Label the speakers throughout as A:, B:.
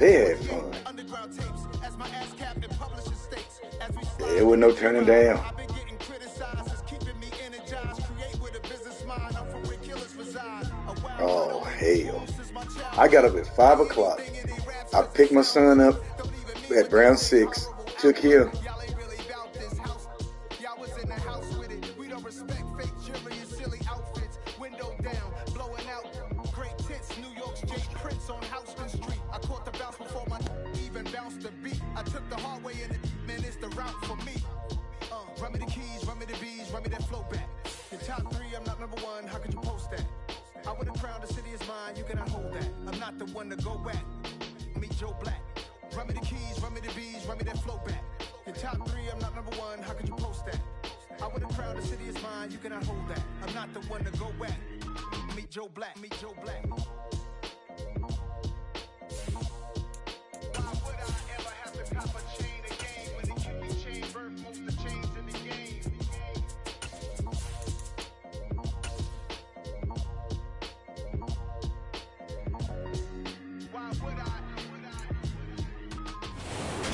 A: They had fun. There was no turning down. Oh, hell. I got up at 5 o'clock. I picked my son up at Brown 6, took him.
B: I took the hard way in it, man, it's the route for me. Run me the keys, run me the bees, run me that flow back. Your top 3, I'm not number 1, how could you post that? I would have crowned the city is mine, you cannot hold that. I'm not the one to go back. Meet Joe Black. Run me the keys, run me the bees, run me that flow back. Your top 3, I'm not number 1, how could you post that? I would have crowned the city is mine, you cannot hold that. I'm not the one to go back. Meet Joe Black, meet Joe Black.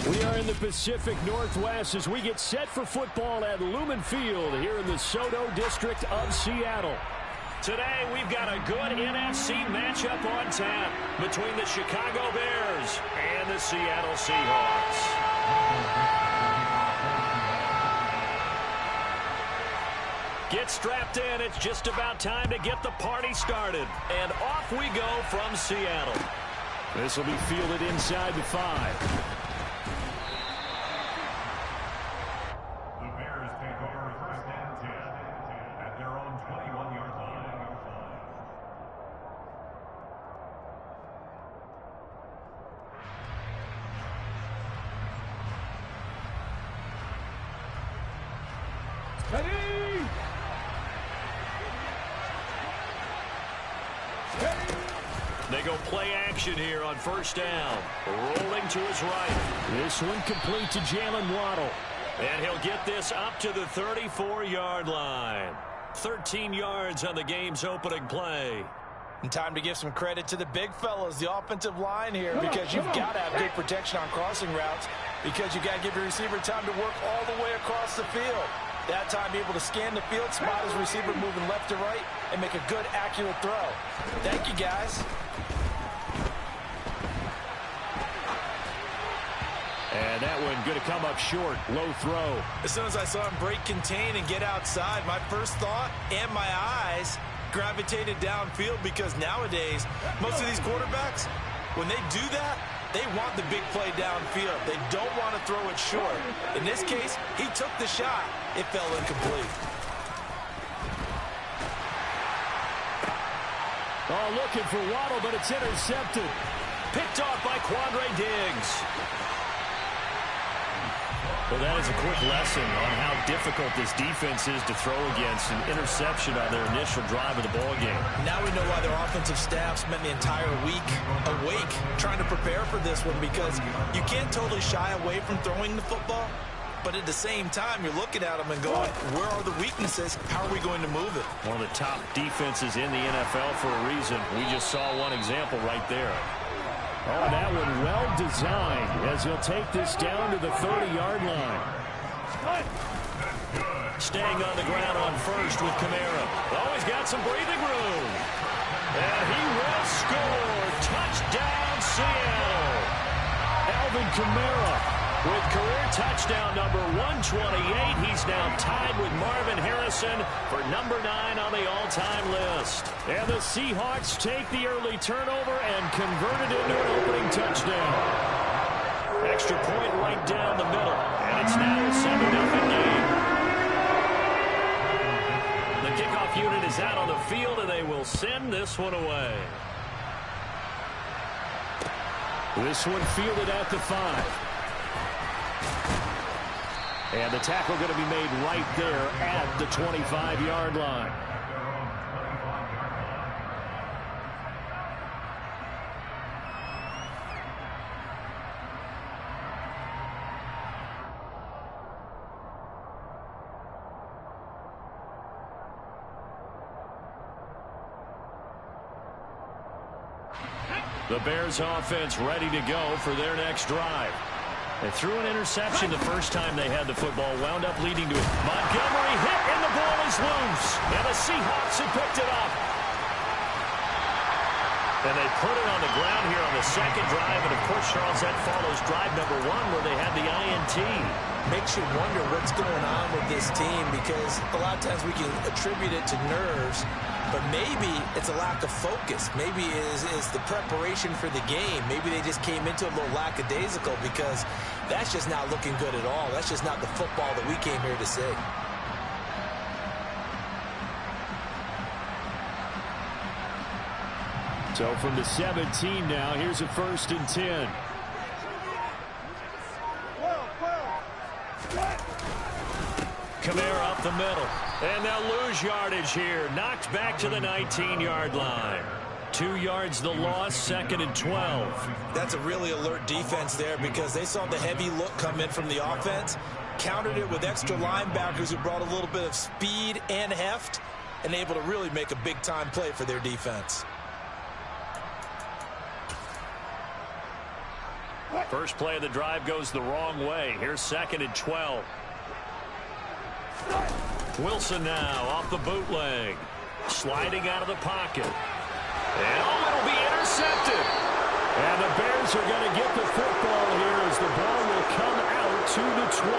C: We are in the Pacific Northwest as we get set for football at Lumen Field here in the Soto District of Seattle. Today, we've got a good NFC matchup on tap between the Chicago Bears and the Seattle Seahawks. Get strapped in. It's just about time to get the party started. And off we go from Seattle. This will be fielded inside the 5. They go play action here on first down. Rolling to his right. This one complete to Jalen Waddle. And he'll get this up to the 34-yard line. 13 yards on the game's opening play.
D: And time to give some credit to the big fellas, the offensive line here, because you've got to have good protection on crossing routes, because you've got to give your receiver time to work all the way across the field. That time, be able to scan the field, spot his receiver moving left to right, and make a good, accurate throw. Thank you, guys.
C: And that one going to come up short. Low throw.
D: As soon as I saw him break contain and get outside, my first thought and my eyes gravitated downfield, because nowadays, most of these quarterbacks, when they do that, they want the big play downfield. They don't want to throw it short. In this case, he took the shot. It fell incomplete.
C: Oh, looking for Waddle, but it's intercepted. Picked off by Quandre Diggs. Well, that is a quick lesson on how difficult this defense is to throw against an interception on their initial drive of the ballgame.
D: Now we know why their offensive staff spent the entire week awake trying to prepare for this one, because you can't totally shy away from throwing the football, but at the same time, you're looking at them and going, where are the weaknesses? How are we going to move it?
C: One of the top defenses in the NFL for a reason. We just saw one example right there. Oh, that one well designed as he'll take this down to the 30-yard line. Staying on the ground on first with Kamara. Oh, he's got some breathing room. And he will score. Touchdown, Seattle. Alvin Kamara with career touchdown number 128. He's now tied with Marvin Harrison for number 9 on the all-time list. And the Seahawks take the early turnover and convert it into an opening touchdown. Extra point right down the middle. And it's now a 7-0 game. The kickoff unit is out on the field, and they will send this one away. This one fielded at the 5. And the tackle going to be made right there at the 25-yard line. The Bears offense ready to go for their next drive. They threw an interception the first time they had the football, wound up leading to it. Montgomery hit, and the ball is loose. And the Seahawks have picked it up. And they put it on the ground here on the second drive. And, of course, Charles, that follows drive number 1 where they had the INT.
D: Makes you wonder what's going on with this team because a lot of times we can attribute it to nerves, but maybe it's a lack of focus. Maybe it's the preparation for the game. Maybe they just came into a little lackadaisical because that's just not looking good at all. That's just not the football that we came here to see.
C: So from the 17 now, here's a 1st and 10. Kamara up the middle. And they'll lose yardage here. Knocked back to the 19-yard line. 2 yards the loss, 2nd and 12.
D: That's a really alert defense there because they saw the heavy look come in from the offense, countered it with extra linebackers who brought a little bit of speed and heft, and able to really make a big-time play for their defense.
C: First play of the drive goes the wrong way. Here's 2nd and 12. Wilson now off the bootleg. Sliding out of the pocket. And it'll be intercepted. And the Bears are going to get the football here as the ball will come out to the 20.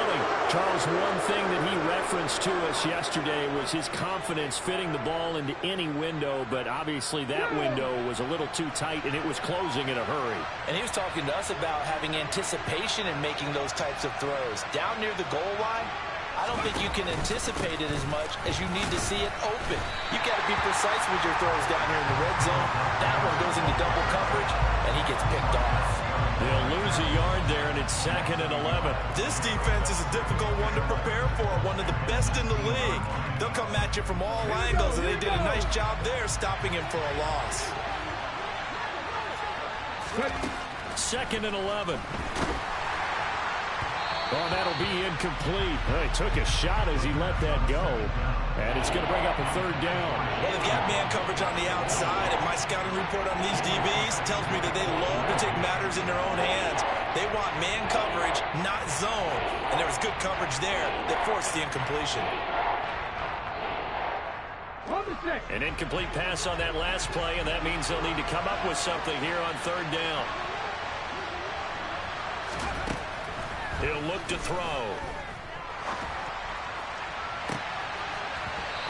C: Charles, one thing that he referenced to us yesterday was his confidence fitting the ball into any window, but obviously that window was a little too tight and it was closing in a hurry.
D: And he was talking to us about having anticipation in making those types of throws. Down near the goal line, I don't think you can anticipate it as much as you need to see it open. You've got to be precise with your throws down here in the red zone. That one goes into double coverage, and he gets picked off.
C: They'll lose a yard there, and it's 2nd and 11.
D: This defense is a difficult one to prepare for, one of the best in the league. They'll come at you from all angles, and they did a nice job there stopping him for a loss.
C: 2nd and 11. Oh, that'll be incomplete. Well, he took a shot as he let that go. And it's going to bring up a 3rd down.
D: Well, they've got man coverage on the outside, and my scouting report on these DBs tells me that they love to take matters in their own hands. They want man coverage, not zone. And there was good coverage there that forced the incompletion.
C: An incomplete pass on that last play, and that means they'll need to come up with something here on 3rd down. He'll look to throw.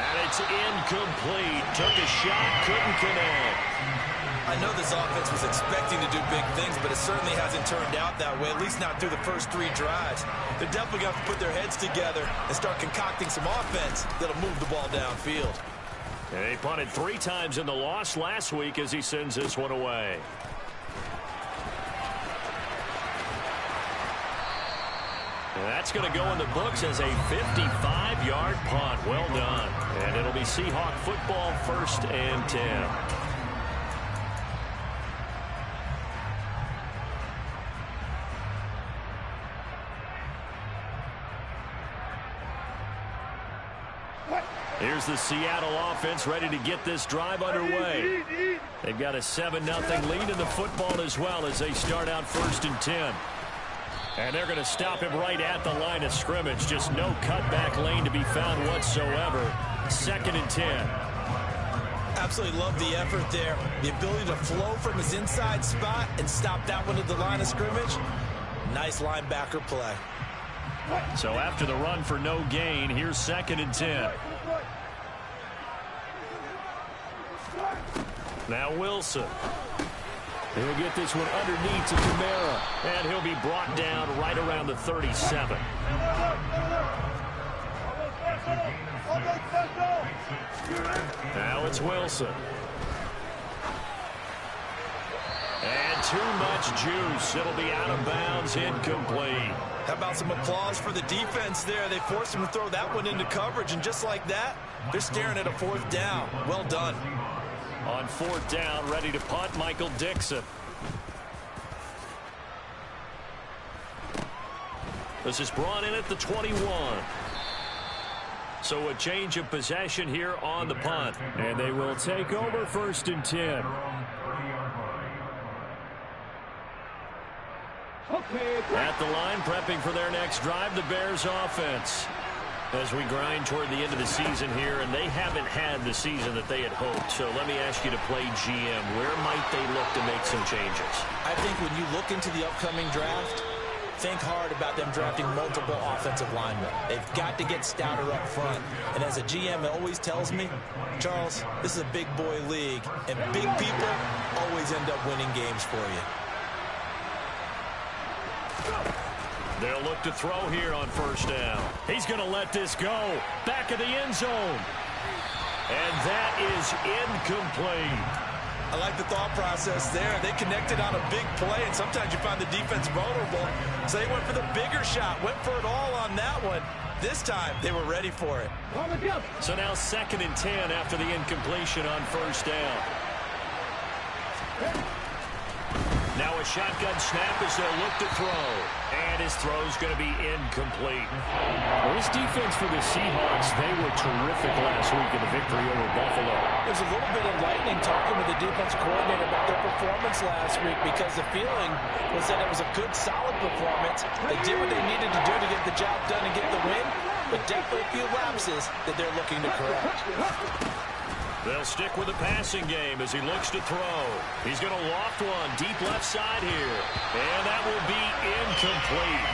C: And it's incomplete. Took a shot, couldn't connect.
D: I know this offense was expecting to do big things, but it certainly hasn't turned out that way, at least not through the first 3 drives. They're definitely going to have to put their heads together and start concocting some offense that'll move the ball downfield.
C: And they punted 3 times in the loss last week as he sends this one away. That's going to go in the books as a 55-yard punt. Well done. And it'll be Seahawk football, 1st and 10. Here's the Seattle offense ready to get this drive underway. They've got a 7-0 lead in the football as well as they start out 1st and 10. And they're going to stop him right at the line of scrimmage. Just no cutback lane to be found whatsoever. 2nd and 10.
D: Absolutely love the effort there. The ability to flow from his inside spot and stop that one at the line of scrimmage. Nice linebacker play.
C: So after the run for no gain, here's 2nd and 10. Now Wilson. He'll get this one underneath to Kamara, and he'll be brought down right around the 37. Now it's Wilson. And too much juice. It'll be out of bounds, incomplete.
D: How about some applause for the defense there? They forced him to throw that one into coverage, and just like that, they're staring at a 4th down. Well done.
C: On 4th down, ready to punt, Michael Dixon. This is brought in at the 21. So a change of possession here on the punt. And they will take over 1st and 10. At the line, prepping for their next drive, the Bears offense. As we grind toward the end of the season here, and they haven't had the season that they had hoped. So let me ask you to play GM. Where might they look to make some changes?
D: I think when you look into the upcoming draft, think hard about them drafting multiple offensive linemen. They've got to get stouter up front. And as a GM, it always tells me, Charles, this is a big boy league, and big people always end up winning games for you.
C: They'll look to throw here on first down. He's going to let this go. Back of the end zone. And that is incomplete.
D: I like the thought process there. They connected on a big play, and sometimes you find the defense vulnerable. So they went for the bigger shot, went for it all on that one. This time, they were ready for it.
C: So now 2nd and 10 after the incompletion on first down. Now a shotgun snap as they'll look to throw. And his throw's going to be incomplete.
E: Well, this defense for the Seahawks, they were terrific last week in the victory over Buffalo.
D: There's a little bit of lightning talking with the defense coordinator about their performance last week because the feeling was that it was a good, solid performance. They did what they needed to do to get the job done and get the win, but definitely a few lapses that they're looking to correct.
C: They'll stick with the passing game as he looks to throw. He's going to loft one deep left side here. And that will be incomplete.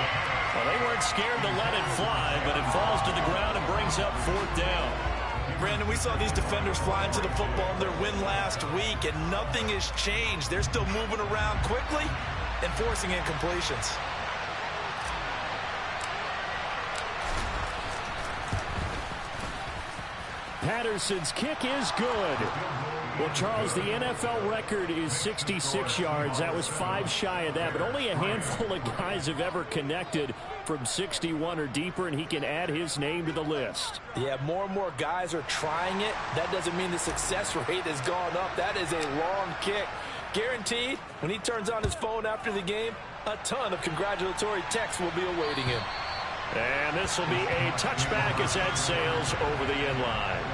C: Well, they weren't scared to let it fly, but it falls to the ground and brings up 4th down.
D: Brandon, we saw these defenders flying to the football in their win last week, and nothing has changed. They're still moving around quickly and forcing incompletions.
E: Patterson's kick is good. Well, Charles, the NFL record is 66 yards. That was 5 shy of that, but only a handful of guys have ever connected from 61 or deeper, and he can add his name to the list.
D: Yeah, more and more guys are trying it. That doesn't mean the success rate has gone up. That is a long kick. Guaranteed, when he turns on his phone after the game, a ton of congratulatory texts will be awaiting him.
C: And this will be a touchback as that sails over the end line.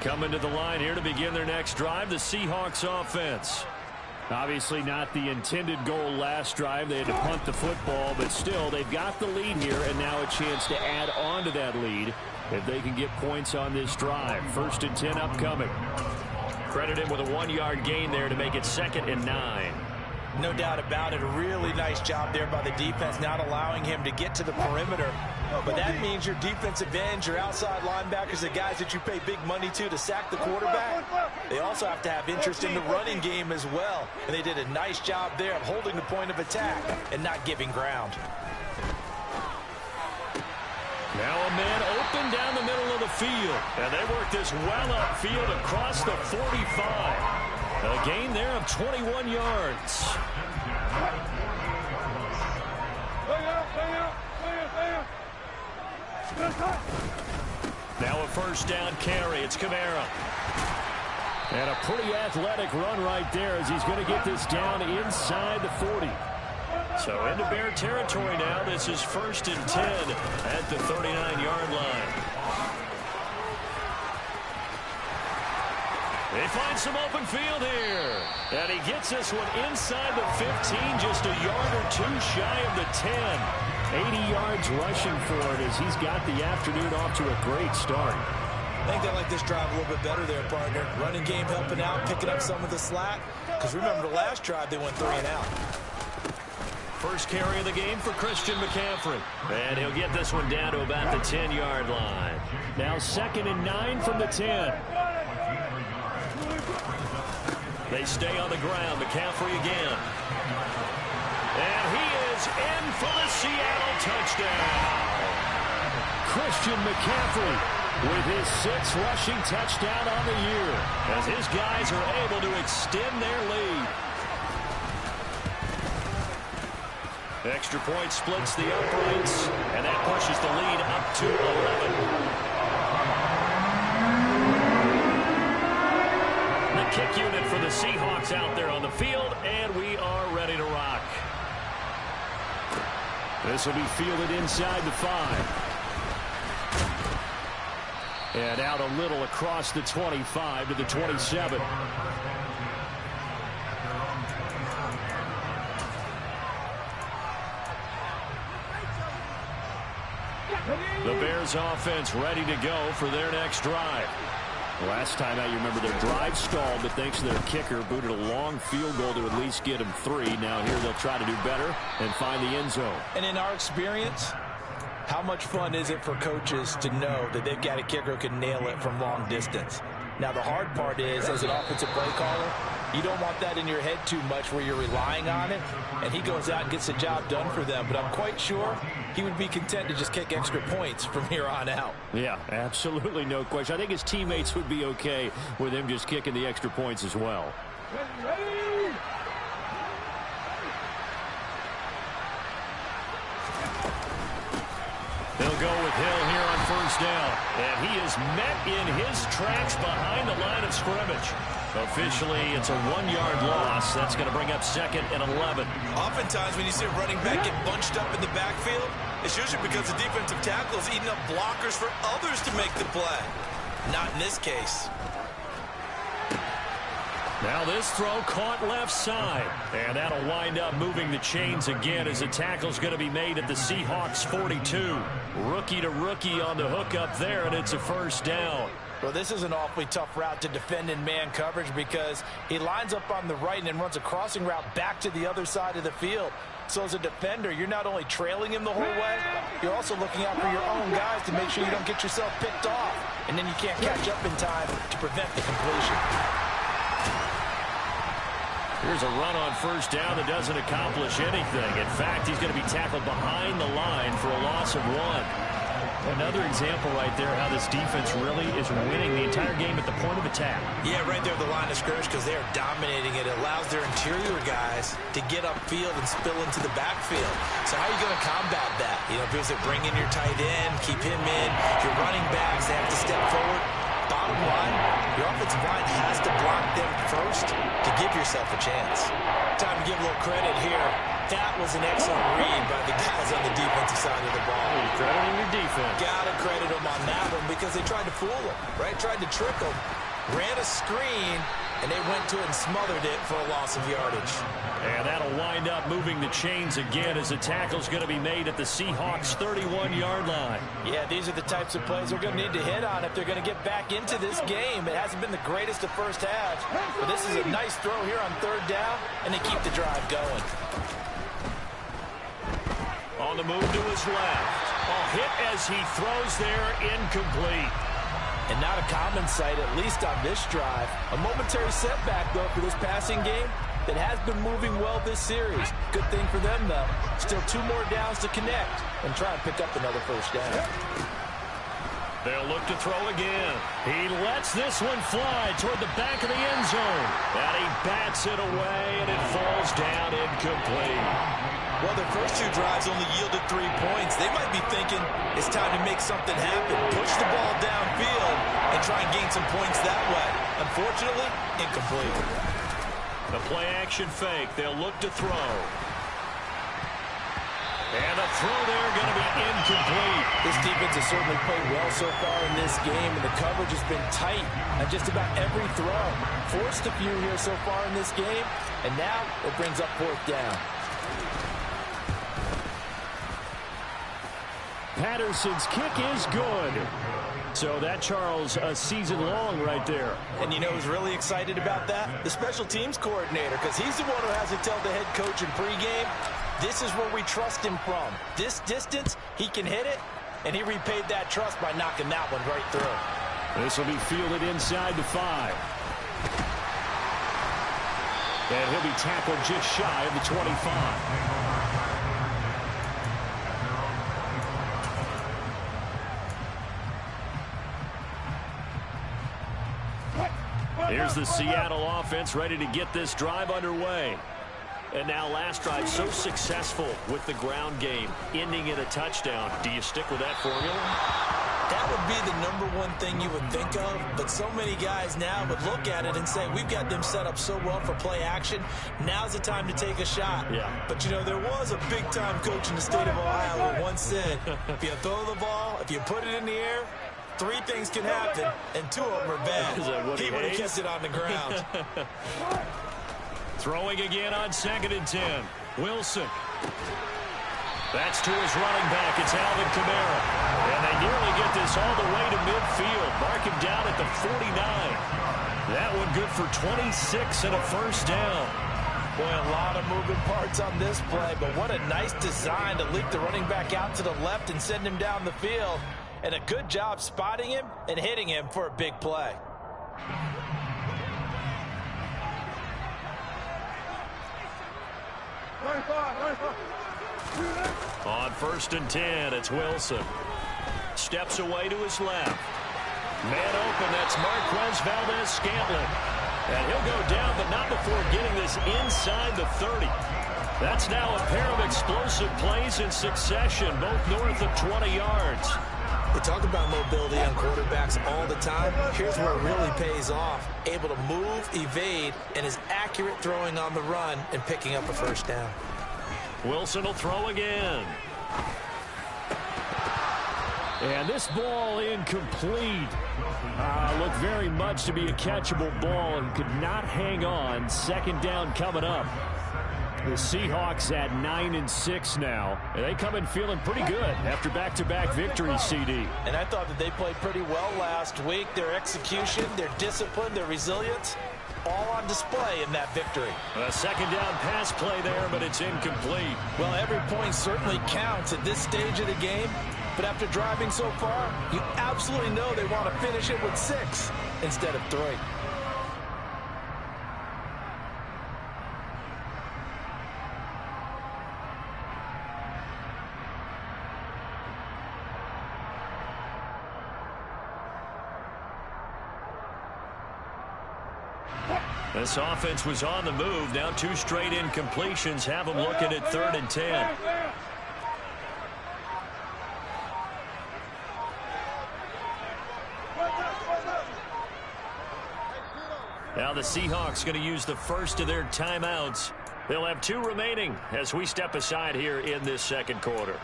C: Coming to the line here to begin their next drive, the Seahawks offense.
E: Obviously not the intended goal last drive. They had to punt the football, but still, they've got the lead here, and now a chance to add on to that lead if they can get points on this drive. 1st and 10 upcoming.
C: Credit him with a 1-yard gain there to make it 2nd and 9.
D: No doubt about it. A really nice job there by the defense, not allowing him to get to the perimeter. But that means your defensive ends, your outside linebackers, the guys that you pay big money to sack the quarterback, they also have to have interest in the running game as well. And they did a nice job there of holding the point of attack and not giving ground.
C: Now a man open down the middle of the field. And they work this well upfield across the 45. A gain there of 21 yards. Now a 1st down carry. It's Kamara.
E: And a pretty athletic run right there as he's going to get this down inside the 40.
C: So into Bear territory now. This is 1st and 10 at the 39-yard line. They find some open field here. And he gets this one inside the 15, just a yard or 2 shy of the 10. 80 yards rushing for it as he's got the afternoon off to a great start.
D: I think they like this drive a little bit better there, partner. Running game helping out, picking up some of the slack. Because remember the last drive, they went 3 and out.
C: First carry of the game for Christian McCaffrey. And he'll get this one down to about the 10-yard line.
E: Now 2nd and 9 from the 10.
C: They stay on the ground. McCaffrey again. And he is in for the Seattle touchdown.
E: Christian McCaffrey with his 6th rushing touchdown on the year,
C: as his guys are able to extend their lead. Extra point splits the uprights, and that pushes the lead up to 11. The kick unit for the Seahawks out there on the field, and we are ready to rock.
E: This will be fielded inside the 5. And out a little across the 25 to the 27. The Bears offense ready to go for their next drive. Last time out, you remember their drive stalled, but thanks to their kicker, booted a long field goal to at least get them 3. Now here they'll try to do better and find the end zone.
D: And in our experience, how much fun is it for coaches to know that they've got a kicker who can nail it from long distance? Now, the hard part is, as an offensive play caller, you don't want that in your head too much where you're relying on it, and he goes out and gets the job done for them. But I'm quite sure he would be content to just kick extra points from here on out.
E: Yeah, absolutely no question. I think his teammates would be okay with him just kicking the extra points as well. They'll go with Hill here on first down. And he is met in his tracks behind the line of scrimmage. Officially, it's a 1-yard loss. That's going to bring up 2nd and 11.
D: Oftentimes, when you see a running back get bunched up in the backfield, it's usually because the defensive tackle is eating up blockers for others to make the play. Not in this case.
E: Now this throw caught left side. And that'll wind up moving the chains again as the tackle's going to be made at the Seahawks 42. Rookie to rookie on the hook up there, and it's a first down.
D: Well, this is an awfully tough route to defend in man coverage because he lines up on the right and then runs a crossing route back to the other side of the field. So as a defender, you're not only trailing him the whole way, you're also looking out for your own guys to make sure you don't get yourself picked off. And then you can't catch up in time to prevent the completion.
E: Here's a run on first down that doesn't accomplish anything. In fact, he's going to be tackled behind the line for a loss of 1. Another example right there how this defense really is winning the entire game at the point of attack.
D: Yeah, right there at the line of scrimmage because they are dominating it. It allows their interior guys to get upfield and spill into the backfield. So how are you going to combat that? You know, because they bring in your tight end, keep him in. Your running backs, they have to step forward. Bottom line, your offensive line has to block them first to give yourself a chance. Time to give a little credit here. That was an excellent read by the guys on the defensive side of the ball.
E: You're crediting your defense.
D: Gotta credit them on that one because they tried to fool them, right? Tried to trick them. Ran a screen, and they went to it and smothered it for a loss of yardage.
E: And that'll wind up moving the chains again as the tackle's going to be made at the Seahawks 31-yard line.
D: Yeah, these are the types of plays they're going to need to hit on if they're going to get back into this game. It hasn't been the greatest of first halves, but this is a nice throw here on third down, and they keep the drive going.
E: On the move to his left. A hit as he throws there, incomplete.
D: And not a common sight, at least on this drive. A momentary setback, though, for this passing game that has been moving well this series. Good thing for them, though. Still 2 more downs to connect and try and pick up another first down.
E: They'll look to throw again. He lets this one fly toward the back of the end zone. And he bats it away, and it falls down incomplete.
D: Well, their first 2 drives only yielded 3 points. They might be thinking it's time to make something happen. Push the ball downfield and try and gain some points that way. Unfortunately, incomplete.
E: The play-action fake. They'll look to throw. And a throw there going to be incomplete.
D: This defense has certainly played well so far in this game, and the coverage has been tight on just about every throw. Forced a few here so far in this game, and now it brings up 4th down.
E: Patterson's kick is good. So that, Charles, a season long right there.
D: And you know who's really excited about that? The special teams coordinator, because he's the one who has to tell the head coach in pregame, this is where we trust him from. This distance, he can hit it, and he repaid that trust by knocking that one right through.
E: This will be fielded inside the 5. And he'll be tackled just shy of the 25. Here's the Seattle offense ready to get this drive underway. And now last drive so successful with the ground game, ending in a touchdown. Do you stick with that formula?
D: That would be the #1 thing you would think of, but so many guys now would look at it and say, we've got them set up so well for play action, now's the time to take a shot.
E: Yeah.
D: But, you know, there was a big-time coach in the state of Ohio who once said, if you throw the ball, if you put it in the air, 3 things can happen, and 2 of them are bad. He would have kept it on the ground.
E: Throwing again on 2nd and 10. Wilson. That's to his running back. It's Alvin Kamara. And they nearly get this all the way to midfield. Mark him down at the 49. That one good for 26 and a first down.
D: Boy, a lot of moving parts on this play, but what a nice design to leak the running back out to the left and send him down the field. And a good job spotting him and hitting him for a big play.
E: On 1st and 10, it's Wilson. Steps away to his left. Man open, that's Marquez Valdez-Scantling. And he'll go down, but not before getting this inside the 30. That's now a pair of explosive plays in succession, both north of 20 yards.
D: We talk about mobility on quarterbacks all the time. Here's where it really pays off. Able to move, evade, and is accurate throwing on the run and picking up a first down.
E: Wilson will throw again. And this ball incomplete. Looked very much to be a catchable ball and could not hang on. 2nd down coming up. The Seahawks at 9-6 now. And they come in feeling pretty good after back-to-back victories, CD.
D: And I thought that they played pretty well last week. Their execution, their discipline, their resilience, all on display in that victory.
E: A 2nd down pass play there, but it's incomplete.
D: Well, every point certainly counts at this stage of the game. But after driving so far, you absolutely know they want to finish it with 6 instead of 3.
E: This offense was on the move. Now 2 straight incompletions have them looking at 3rd and 10. Now the Seahawks going to use the first of their timeouts. They'll have 2 remaining as we step aside here in this 2nd quarter.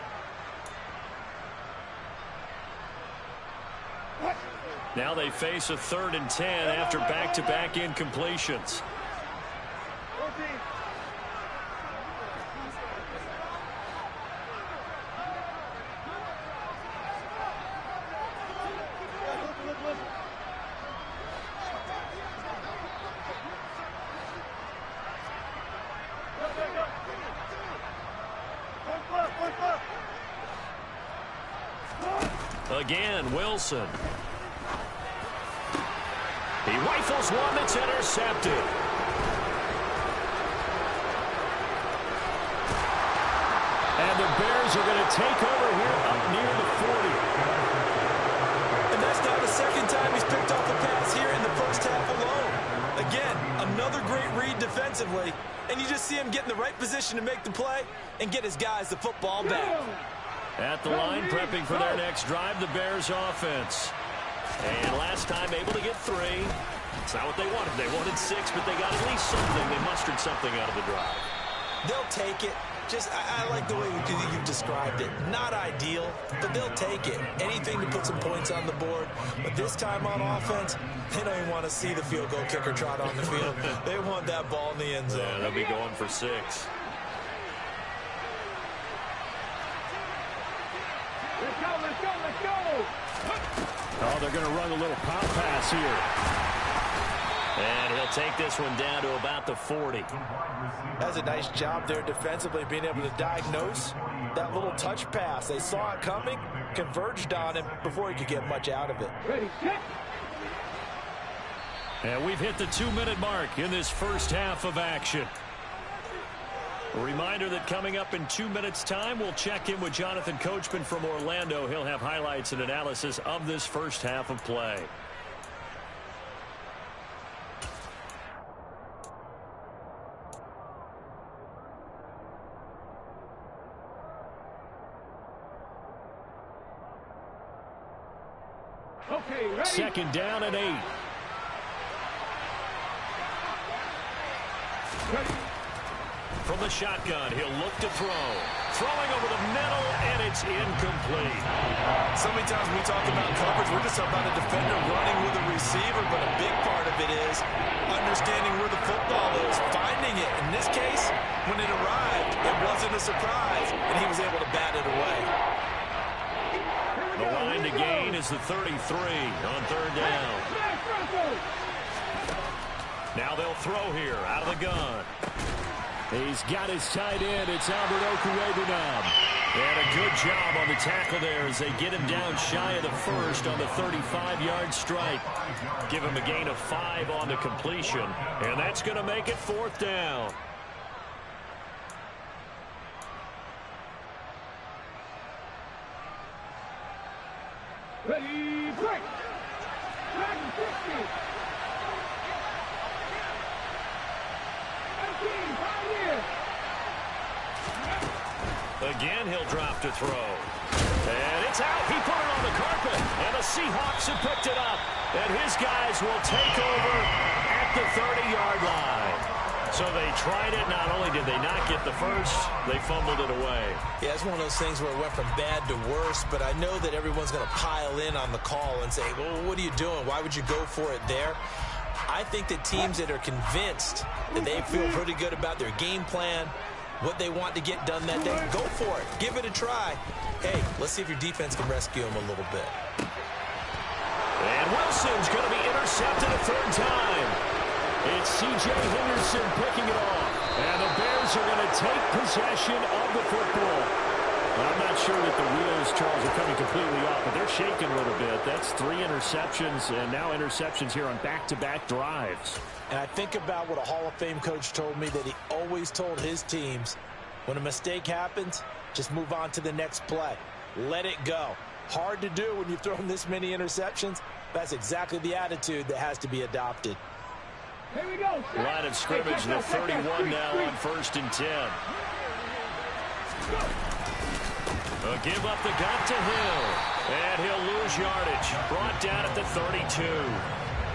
E: Now they face a 3rd and 10 after back-to-back incompletions. Again, Wilson. He rifles one that's intercepted. And the Bears are going to take over here up near the 40.
D: And that's now the 2nd time he's picked off a pass here in the first half alone. Again, another great read defensively. And you just see him get in the right position to make the play and get his guys the football back.
E: At the line, prepping for their next drive, the Bears offense. And last time able to get 3. It's not what they wanted. They wanted 6, but they got at least something. They mustered something out of the drive.
D: They'll take it. Just, I like the way you've described it. Not ideal, but they'll take it. Anything to put some points on the board. But this time on offense, they don't even want to see the field goal kicker trot on the field. They want that ball in the end zone.
E: Yeah, they'll be going for 6.
B: Let's go, let's go, let's go!
E: Oh, they're going to run a little pop pass here. And he'll take this one down to about the 40.
D: That's a nice job there defensively, being able to diagnose that little touch pass. They saw it coming, converged on him before he could get much out of it.
B: Ready, set.
E: And we've hit the 2-minute mark in this first half of action. A reminder that coming up in 2 minutes' time, we'll check in with Jonathan Coachman from Orlando. He'll have highlights and analysis of this first half of play. Second down and 8. From the shotgun, he'll look to throw. Throwing over the middle, and it's incomplete.
D: So many times we talk about coverage, we're just talking about a defender running with a receiver, but a big part of it is understanding where the football is, finding it. In this case, when it arrived, it wasn't a surprise, and he was able to bat it away.
E: The line to gain is the 33 on third down. Now they'll throw here out of the gun. He's got his tight end. It's Albert Okurebunom. And a good job on the tackle there as they get him down shy of the first on the 35-yard strike. Give him a gain of 5 on the completion. And that's going to make it fourth down.
B: Ready, break.
E: Again, he'll drop to throw. And it's out. He put it on the carpet. And the Seahawks have picked it up. And his guys will take over at the 30-yard line. So they tried it. Not only did they not get the first, they fumbled it away.
D: Yeah, it's one of those things where it went from bad to worse, but I know that everyone's going to pile in on the call and say, well, what are you doing? Why would you go for it there? I think that teams that are convinced that they feel pretty good about their game plan, what they want to get done that day, go for it. Give it a try. Hey, let's see if your defense can rescue them a little bit.
E: And Wilson's going to be intercepted a third time. It's C.J. Henderson picking it off. And the Bears are going to take possession of the football. I'm not sure that the wheels, Charles, are coming completely off, but they're shaking a little bit. That's 3 interceptions, and now interceptions here on back-to-back drives.
D: And I think about what a Hall of Fame coach told me, that he always told his teams, when a mistake happens, just move on to the next play. Let it go. Hard to do when you've thrown this many interceptions. That's exactly the attitude that has to be adopted.
B: Here we go.
E: Line of scrimmage, the 31 now on 1st and 10. A give up the gut to Hill. And he'll lose yardage. Brought down at the 32.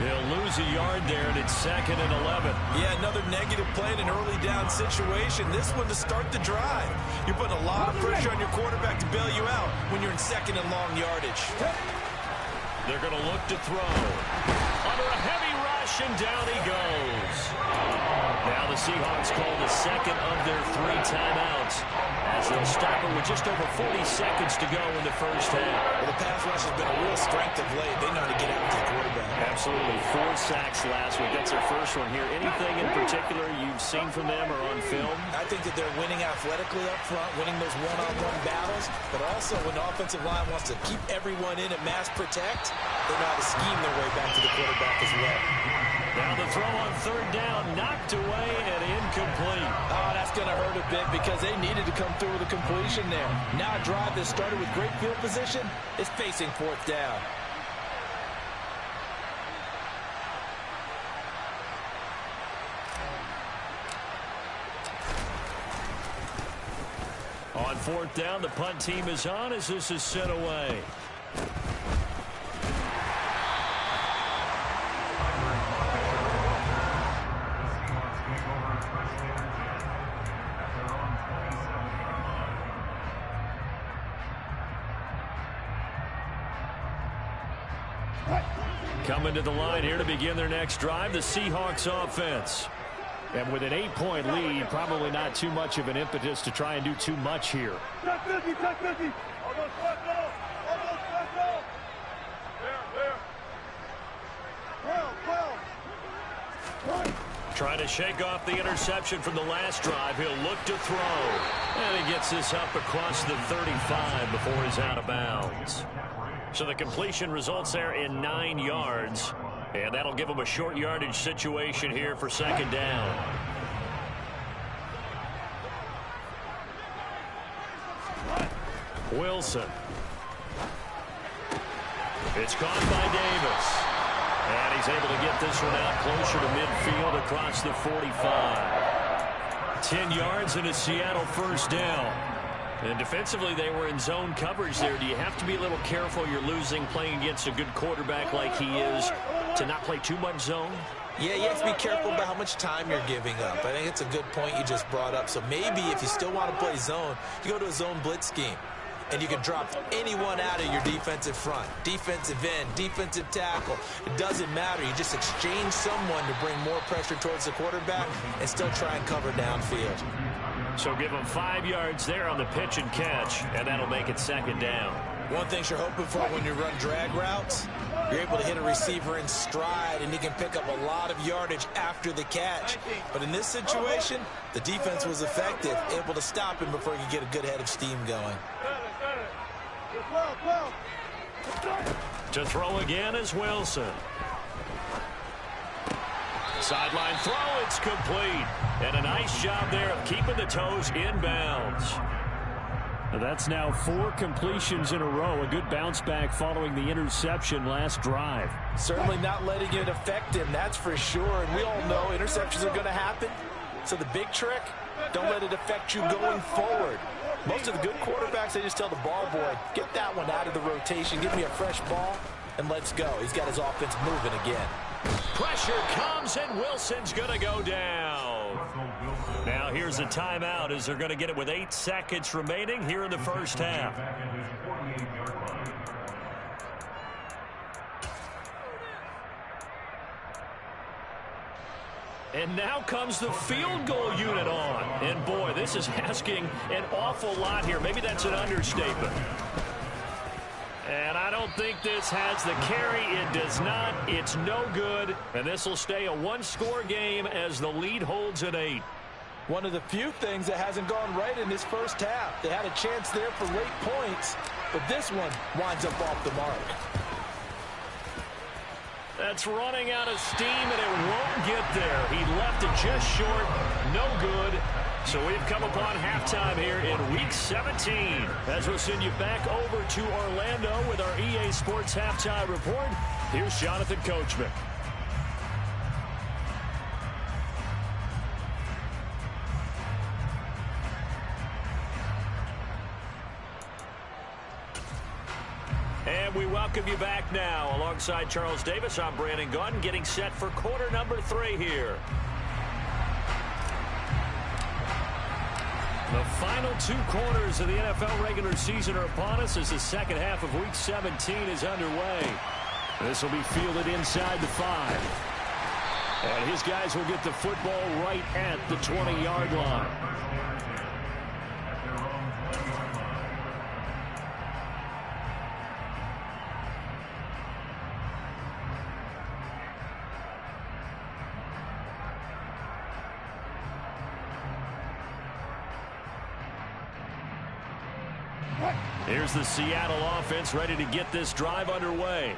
E: He'll lose a yard there, and it's 2nd and 11.
D: Yeah, another negative play in an early down situation. This one to start the drive. You're putting a lot of pressure on your quarterback to bail you out when you're in 2nd and long yardage.
E: They're going to look to throw. Under a heavy rush, and down he goes. Now the Seahawks call the second of their 3 timeouts, as they'll stop it with just over 40 seconds to go in the first half.
D: Well, the pass rush has been a real strength of late. They know how to get out to the quarterback.
E: Absolutely. 4 sacks last week. That's their first one here. Anything in particular you've seen from them or on film?
D: I think that they're winning athletically up front, winning those one-on-one battles, but also when the offensive line wants to keep everyone in and mass protect, they know how to scheme their way back to the quarterback as well.
E: Now the throw on 3rd down, knocked away and incomplete.
D: Oh, that's going to hurt a bit because they needed to come through with a completion there. Now a drive that started with great field position is facing 4th down.
E: On 4th down, the punt team is on as this is sent away. Coming to the line here to begin their next drive, the Seahawks offense. And with an 8-point lead, probably not too much of an impetus to try and do too much here. Trying to shake off the interception from the last drive. He'll look to throw. And he gets this up across the 35 before he's out of bounds. So the completion results there in 9 yards. And that'll give him a short yardage situation here for 2nd down. Wilson. It's caught by Davis. And he's able to get this one out closer to midfield across the 45. 10 yards and a Seattle 1st down. And defensively, they were in zone coverage there. Do you have to be a little careful? You're losing playing against a good quarterback like he is to not play too much zone?
D: Yeah, you have to be careful about how much time you're giving up. I think it's a good point you just brought up. So maybe if you still want to play zone, you go to a zone blitz scheme. And you can drop anyone out of your defensive front. Defensive end, defensive tackle. It doesn't matter. You just exchange someone to bring more pressure towards the quarterback and still try and cover downfield.
E: So give them 5 yards there on the pitch and catch, and that'll make it second down.
D: One thing you're hoping for when you run drag routes, you're able to hit a receiver in stride, and he can pick up a lot of yardage after the catch. But in this situation, the defense was effective, able to stop him before he could get a good head of steam going.
E: To throw again is Wilson. Sideline throw, it's complete. And a nice job there of keeping the toes inbounds. That's now 4 completions in a row. A good bounce back following the interception last drive.
D: Certainly not letting it affect him, that's for sure. And we all know interceptions are going to happen. So the big trick, don't let it affect you going forward. Most of the good quarterbacks, they just tell the ball boy, get that one out of the rotation, give me a fresh ball, and let's go. He's got his offense moving again.
E: Pressure comes, and Wilson's going to go down. Now here's a timeout as they're going to get it with 8 seconds remaining here in the first half. And now comes the field goal unit on. And boy, this is asking an awful lot here. Maybe that's an understatement. And I don't think this has the carry. It does not. It's no good. And this will stay a 1-score game as the lead holds at 8.
D: One of the few things that hasn't gone right in this first half. They had a chance there for late points, but this one winds up off the mark.
E: That's running out of steam, and it won't get there. He left it just short. No good. So we've come upon halftime here in Week 17. As we'll send you back over to Orlando with our EA Sports Halftime Report, here's Jonathan Coachman. And we welcome you back now. Alongside Charles Davis, I'm Brandon Gunn, getting set for quarter number 3 here. The final 2 quarters of the NFL regular season are upon us as the second half of Week 17 is underway. This will be fielded inside the 5. And his guys will get the football right at the 20-yard line. Here's the Seattle offense ready to get this drive underway.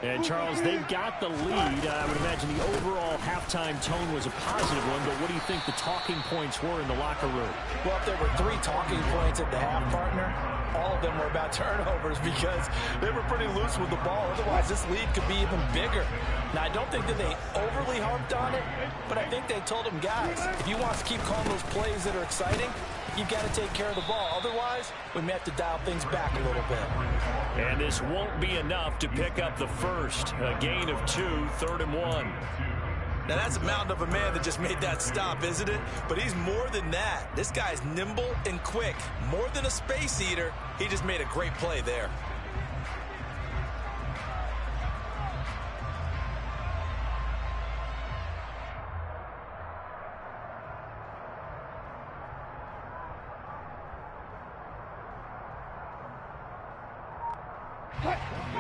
E: And, Charles, they've got the lead. I would imagine the overall halftime tone was a positive one, but what do you think the talking points were in the locker room?
D: Well, if there were 3 talking points at the half, partner, all of them were about turnovers because they were pretty loose with the ball. Otherwise, this lead could be even bigger. Now, I don't think that they overly harped on it, but I think they told them, guys, if you want to keep calling those plays that are exciting, you've got to take care of the ball. Otherwise, we may have to dial things back a little bit.
E: And this won't be enough to pick up the first. A gain of 2, 3rd and 1.
D: Now, that's a mountain of a man that just made that stop, isn't it? But he's more than that. This guy's nimble and quick. More than a space eater, he just made a great play there.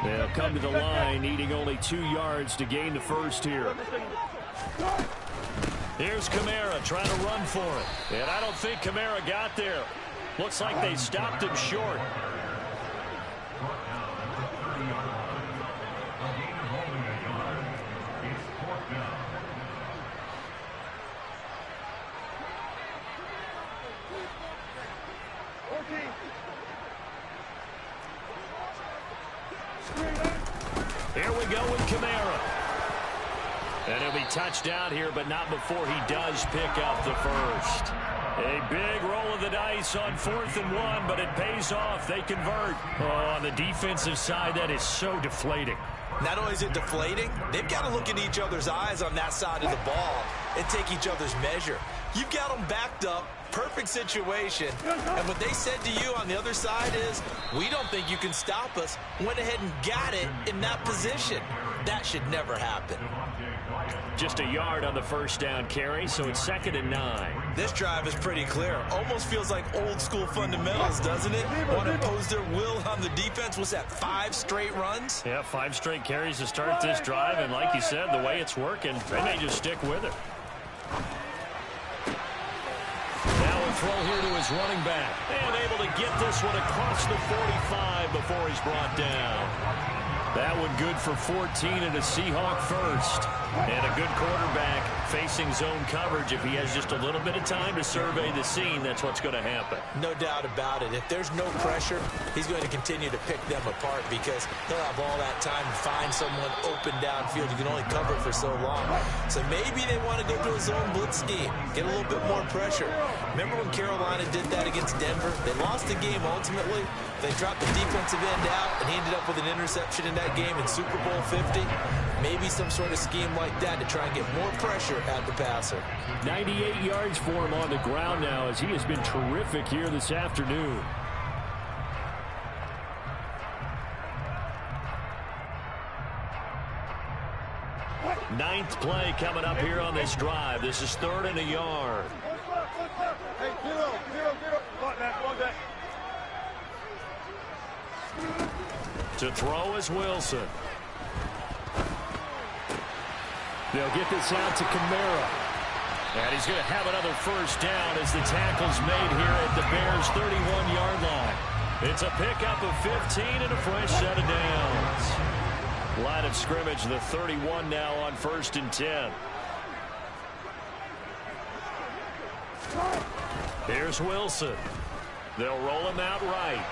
E: They'll come to the line, needing only 2 yards to gain the first here. Here's Kamara trying to run for it. And I don't think Kamara got there. Looks like they stopped him short. Here we go with Kamara. And he'll be touched down here, but not before he does pick up the first. A big roll of the dice on 4th and 1, but it pays off. They convert. Oh, on the defensive side, that is so deflating.
D: Not only is it deflating, they've got to look in each other's eyes on that side of the ball and take each other's measure. You've got them backed up, perfect situation, and what they said to you on the other side is, we don't think you can stop us. Went ahead and got it in that position. That should never happen.
E: Just a yard on the first down carry, so it's 2nd and 9.
D: This drive is pretty clear. Almost feels like old school fundamentals, doesn't it? Want to impose their will on the defense. Was that 5 straight runs?
E: Yeah, 5 straight carries to start this drive, and like you said, the way it's working, they may just stick with it. Now a throw here to his running back. And able to get this one across the 45 before he's brought down. That one good for 14 and a Seahawk first. And a good quarterback facing zone coverage. If he has just a little bit of time to survey the scene, that's what's going to happen.
D: No doubt about it. If there's no pressure, he's going to continue to pick them apart because he'll have all that time to find someone open downfield. You can only cover for so long. So maybe they want to go to a zone blitz scheme, get a little bit more pressure. Remember when Carolina did that against Denver? They lost the game ultimately. They dropped the defensive end out, and he ended up with an interception in that game in Super Bowl 50. Maybe some sort of scheme like that to try and get more pressure at the passer.
E: 98 yards for him on the ground now as he has been terrific here this afternoon. Ninth play coming up here on this drive. This is 3rd and a yard.
B: Hey, get up.
E: To throw is Wilson. They'll get this out to Kamara. And he's going to have another first down as the tackle's made here at the Bears' 31-yard line. It's a pickup of 15 and a fresh set of downs. Line of scrimmage, the 31 now on 1st and 10. Here's Wilson. They'll roll him out right.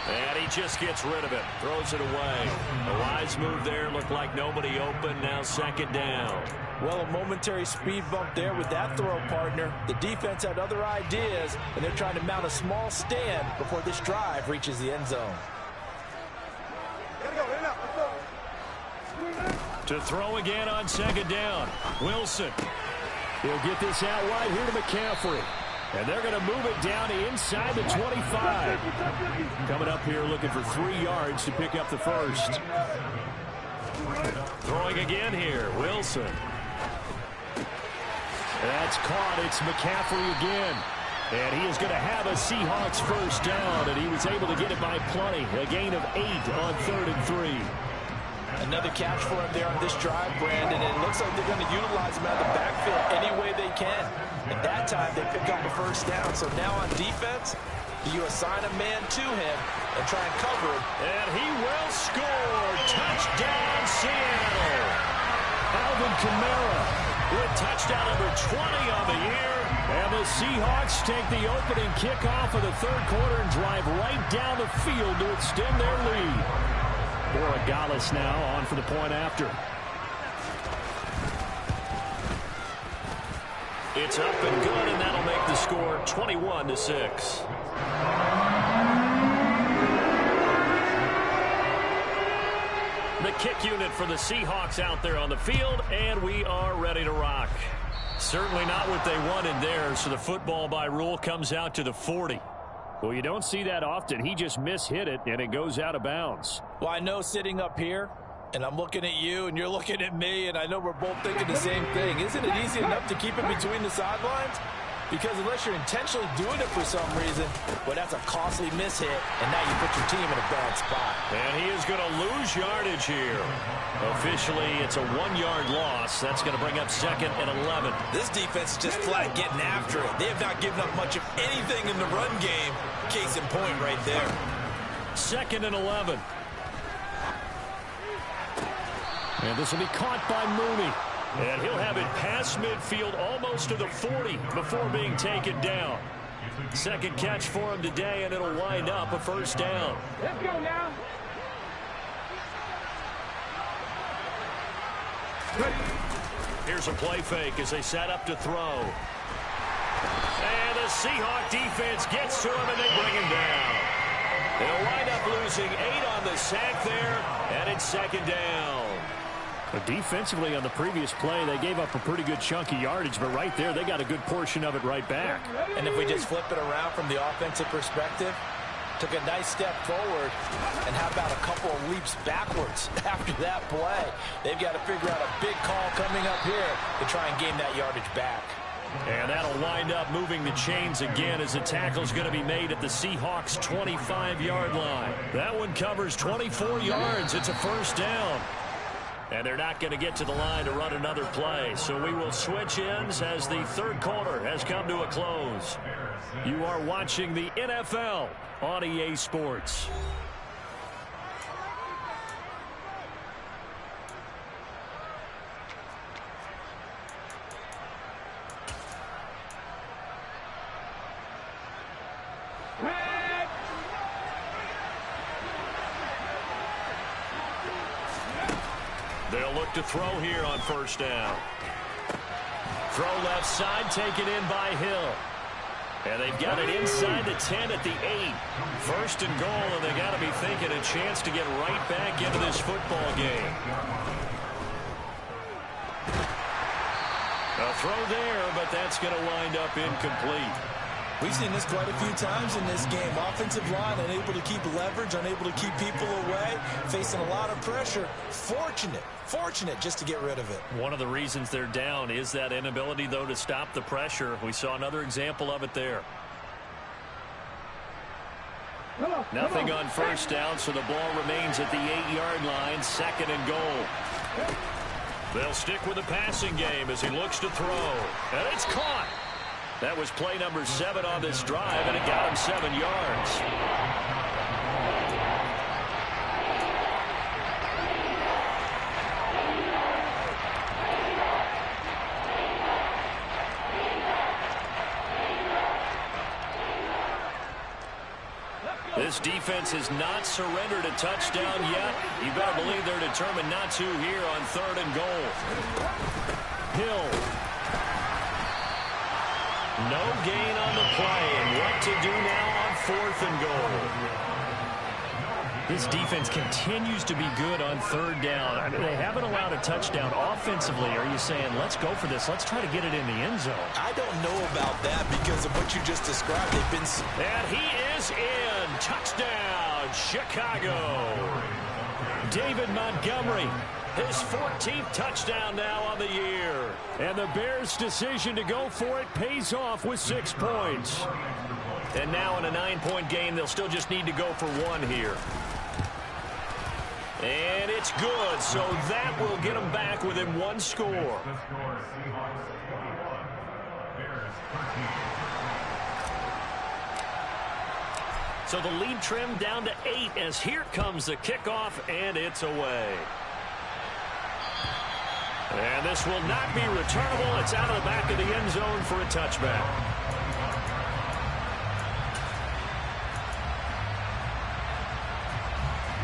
E: And he just gets rid of it. Throws it away. A wise move there. Looked like nobody open. Now 2nd down.
D: Well, a momentary speed bump there with that throw, partner. The defense had other ideas, and they're trying to mount a small stand before this drive reaches the end zone.
E: To throw again on 2nd down. Wilson. He'll get this out wide here to McCaffrey. And they're going to move it down to inside the 25. Coming up here looking for 3 yards to pick up the first. Throwing again here, Wilson. That's caught. It's McCaffrey again. And he is going to have a Seahawks first down, and he was able to get it by plenty. A gain of 8 on 3rd and 3.
D: Another catch for him there on this drive, Brandon. And it looks like they're going to utilize him out of the backfield any way they can. And that time they pick up a first down. So now on defense, you assign a man to him and try and cover him.
E: And he will score. Touchdown, Seattle. Alvin Kamara with touchdown number 20 on the year. And the Seahawks take the opening kickoff of the 3rd quarter and drive right down the field to extend their lead. Borregales now on for the point after. It's up and good, and that'll make the score 21-6. The kick unit for the Seahawks out there on the field, and we are ready to rock. Certainly not what they wanted there, so the football by rule comes out to the 40. Well, you don't see that often. He just mishit it, and it goes out of bounds.
D: Well, I know sitting up here, and I'm looking at you, and you're looking at me, and I know we're both thinking the same thing. Isn't it easy enough to keep it between the sidelines? Because unless you're intentionally doing it for some reason, well, that's a costly mishit, and now you put your team in a bad spot.
E: And he is going to lose yardage here. Officially, it's a 1-yard loss. That's going to bring up 2nd and 11.
D: This defense is just flat getting after it. They have not given up much of anything in the run game. Case in point right there.
E: 2nd and 11. And this will be caught by Mooney. And he'll have it past midfield almost to the 40 before being taken down. 2nd catch for him today, and it'll wind up a first down.
B: Let's go now.
E: Here's a play fake as they set up to throw. And the Seahawk defense gets to him, and they bring him down. They'll wind up losing 8 on the sack there, and it's second down. But defensively on the previous play, they gave up a pretty good chunk of yardage, but right there, they got a good portion of it right back.
D: And if we just flip it around from the offensive perspective, took a nice step forward, and how about a couple of leaps backwards after that play? They've got to figure out a big call coming up here to try and gain that yardage back.
E: And that'll wind up moving the chains again as the tackle's going to be made at the Seahawks' 25-yard line. That one covers 24 yards. It's a first down. And they're not going to get to the line to run another play. So we will switch ends as the third quarter has come to a close. You are watching the NFL on EA Sports. They'll look to throw here on first down. Throw left side, taken in by Hill. And they've got it inside the 10 at the 8. First and goal, and they got to be thinking a chance to get right back into this football game. A throw there, but that's going to wind up incomplete.
D: We've seen this quite a few times in this game. Offensive line unable to keep leverage, unable to keep people away, facing a lot of pressure. Fortunate just to get rid of it. One of the reasons they're down is that inability, though, to stop the pressure. We saw another example of it there. Nothing on first down, so the ball remains at the 8-yard line, second and goal. They'll stick with the passing game as he looks to throw. And it's caught. That was play number 7 on this drive, and it got him 7 yards. This defense has not surrendered a touchdown yet. You better believe they're determined not to here on third and goal. Hill. No gain on the play, and what to do now on fourth and goal. This defense continues to be good on third down. I mean, they haven't allowed a touchdown offensively. Are you saying, let's go for this, let's try to get it in the end zone? I don't know about that because of what you just described. They've been... And he is in. Touchdown, Chicago. David Montgomery. His 14th touchdown now on the year. And the Bears' decision to go for it pays off with 6 points. And now in a 9-point game, they'll still just need to go for 1 here. And it's good, so that will get them back within 1 score. So the lead trimmed down to 8 as here comes the kickoff, and it's away. And this will not be returnable. It's out of the back of the end zone for a touchback.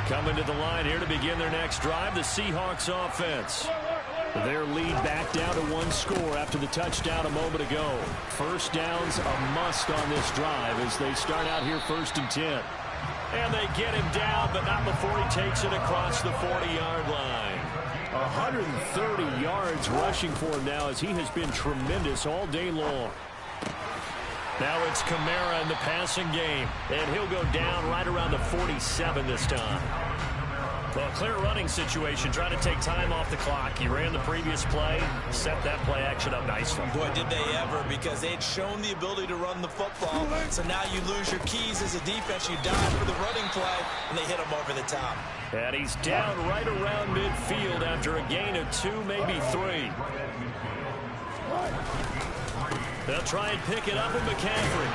D: Coming to the line here to begin their next drive, the Seahawks offense. Their lead back down to 1 score after the touchdown a moment ago. First down's a must on this drive as they start out here 1st and 10. And they get him down, but not before he takes it across the 40-yard line. 130 yards rushing for him now as he has been tremendous all day long. Now it's Kamara in the passing game, and he'll go down right around the 47 this time. Well, clear running situation, trying to take time off the clock. He ran the previous play, set that play action up nicely. Boy, did they ever, because they'd shown the ability to run the football. So now you lose your keys as a defense. You dive for the running play, and they hit him over the top. And he's down right around midfield after a gain of 2, maybe 3. They'll try and pick it up with McCaffrey.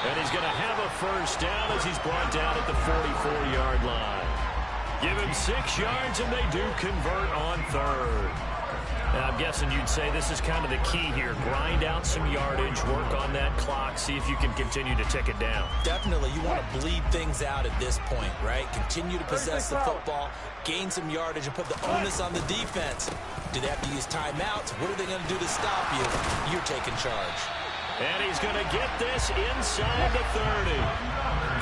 D: And he's going to have a first down as he's brought down at the 44-yard line. Give him 6 yards, and they do convert on third.
E: And I'm guessing you'd say this is kind of the key here. Grind out some yardage, work on that clock, see if you can continue to tick it down.
D: Definitely, you want to bleed things out at this point, right? Continue to possess the football, gain some yardage, and put the onus on the defense. Do they have to use timeouts? What are they going to do to stop you? You're taking charge.
E: And he's going to get this inside the 30.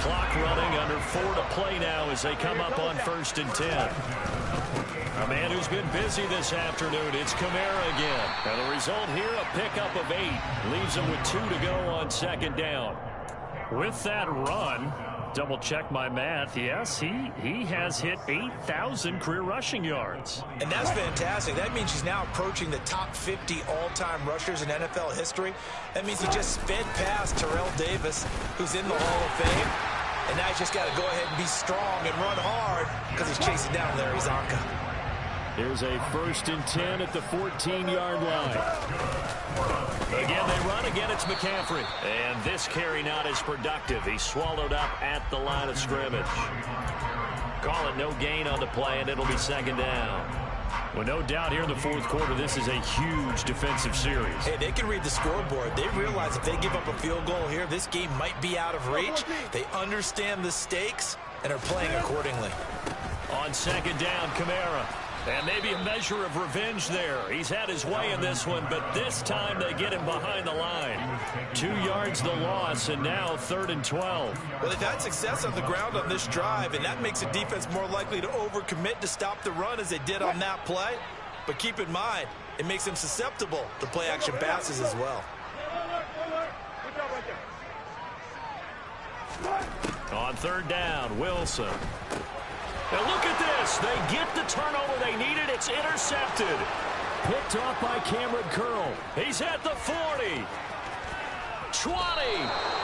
E: Clock running, under 4 to play now as they come up on 1st and 10. A man who's been busy this afternoon, it's Kamara again. And the result here, a pickup of 8. Leaves him with 2 to go on 2nd down. With that run, double check my math. Yes, he has hit 8,000 career rushing yards.
D: And that's fantastic. That means he's now approaching the top 50 all-time rushers in NFL history. That means he just sped past Terrell Davis, who's in the Hall of Fame. And now he's just got to go ahead and be strong and run hard because he's chasing down Larry Zonka.
E: Here's a 1st and 10 at the 14-yard line. Again, they run. Again, it's McCaffrey. And this carry not as productive. He's swallowed up at the line of scrimmage. Call it no gain on the play, and it'll be 2nd down. Well, no doubt here in the 4th quarter, this is a huge defensive series.
D: Hey, they can read the scoreboard. They realize if they give up a field goal here, this game might be out of reach. They understand the stakes and are playing accordingly.
E: On 2nd down, Kamara. And maybe a measure of revenge there. He's had his way in this one, but this time they get him behind the line. 2 yards the loss, and now 3rd and 12.
D: Well, they've had success on the ground on this drive, and that makes the defense more likely to overcommit to stop the run as they did on that play. But keep in mind, it makes them susceptible to play-action passes as well.
E: On 3rd down, Wilson. Now look at this. They get the turnover they needed. It's intercepted. Picked off by Cameron Curl. He's at the 40. 20.